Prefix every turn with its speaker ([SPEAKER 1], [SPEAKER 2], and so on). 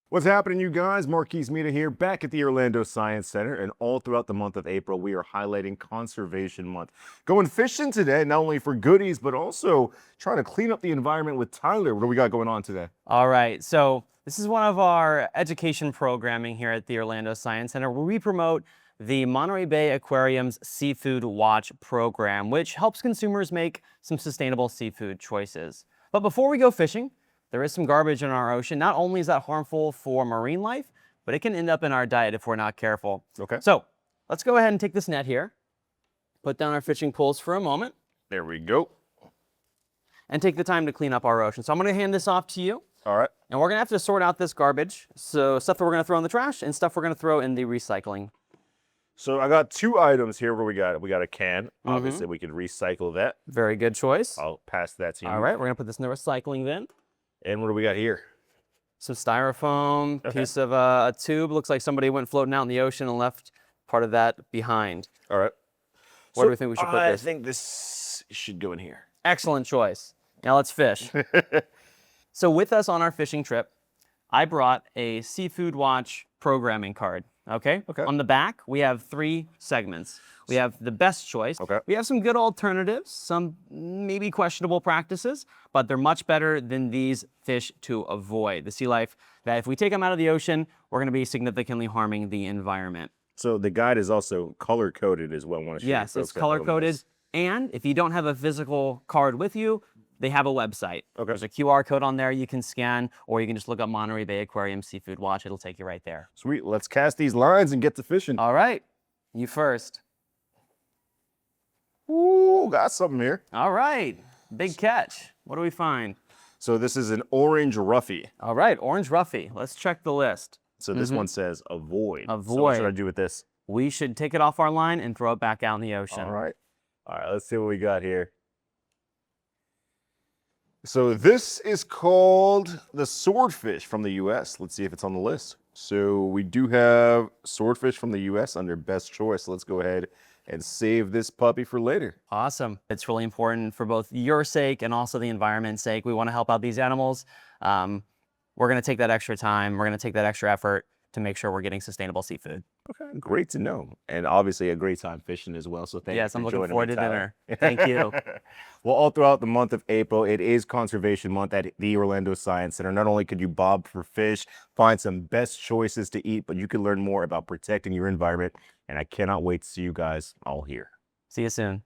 [SPEAKER 1] What's happening, you guys? Marquise Meda here, back at the Orlando Science Center, and all throughout the month of April, we are highlighting Conservation Month. Going fishing today, not only for goodies, but also trying to clean up the environment with Tyler. What do we got going on today?
[SPEAKER 2] All right, so this is one of our education programming here at the Orlando Science Center where we promote the Monterey Bay Aquarium's Seafood Watch program, which helps consumers make some sustainable seafood choices. But before we go fishing, there is some garbage in our ocean. Not only is that harmful for marine life, but it can end up in our diet if we're not careful.
[SPEAKER 1] Okay.
[SPEAKER 2] So let's go ahead and take this net here, put down our fishing poles for a moment,
[SPEAKER 1] There we go.
[SPEAKER 2] and take the time to clean up our ocean. So I'm going to hand this off to you.
[SPEAKER 1] All right.
[SPEAKER 2] And we're going to have to sort out this garbage. So stuff that we're going to throw in the trash and stuff we're going to throw in the recycling.
[SPEAKER 1] So I got two items here where we got a can. Obviously, we could recycle that.
[SPEAKER 2] Very good choice.
[SPEAKER 1] I'll pass that to you.
[SPEAKER 2] All right, we're going to put this in the recycling bin.
[SPEAKER 1] And what do we got here?
[SPEAKER 2] Some styrofoam, piece of a tube. Looks like somebody went floating out in the ocean and left part of that behind.
[SPEAKER 1] All right.
[SPEAKER 2] Where do we think we should put this?
[SPEAKER 1] I think this should go in here.
[SPEAKER 2] Excellent choice. Now let's fish. So with us on our fishing trip, I brought a Seafood Watch programming card. Okay? On the back, we have 3 segments. We have the best choice.
[SPEAKER 1] Okay.
[SPEAKER 2] We have some good alternatives, some maybe questionable practices, but they're much better than these fish to avoid. The sea life that if we take them out of the ocean, we're going to be significantly harming the environment.
[SPEAKER 1] So the guide is also color-coded as well.
[SPEAKER 2] Yes, it's color-coded. And if you don't have a physical card with you, they have a website.
[SPEAKER 1] Okay.
[SPEAKER 2] There's a QR code on there you can scan, or you can just look up Monterey Bay Aquarium Seafood Watch. It'll take you right there.
[SPEAKER 1] Sweet. Let's cast these lines and get to fishing.
[SPEAKER 2] All right, you first.
[SPEAKER 1] Ooh, got something here.
[SPEAKER 2] All right, big catch. What do we find?
[SPEAKER 1] So this is an orange roughy.
[SPEAKER 2] All right, orange roughy. Let's check the list.
[SPEAKER 1] So this one says avoid. So what
[SPEAKER 2] Avoid.
[SPEAKER 1] should I do with this?
[SPEAKER 2] We should take it off our line and throw it back out in the ocean.
[SPEAKER 1] All right. All right, let's see what we got here. So this is called the swordfish from the US. Let's see if it's on the list. So we do have swordfish from the US under best choice. Let's go ahead and save this puppy for later.
[SPEAKER 2] Awesome. It's really important for both your sake and also the environment's sake. We want to help out these animals. We're going to take that extra time. We're going to take that extra effort to make sure we're getting sustainable seafood.
[SPEAKER 1] Okay, great to know. And obviously a great time fishing as well. So thank you
[SPEAKER 2] Yes,
[SPEAKER 1] for
[SPEAKER 2] I'm looking
[SPEAKER 1] joining
[SPEAKER 2] forward
[SPEAKER 1] me,
[SPEAKER 2] to
[SPEAKER 1] Tyler.
[SPEAKER 2] dinner. Thank you.
[SPEAKER 1] Well, all throughout the month of April, it is Conservation Month at the Orlando Science Center. Not only could you bob for fish, find some best choices to eat, but you can learn more about protecting your environment. And I cannot wait to see you guys all here.
[SPEAKER 2] See you soon.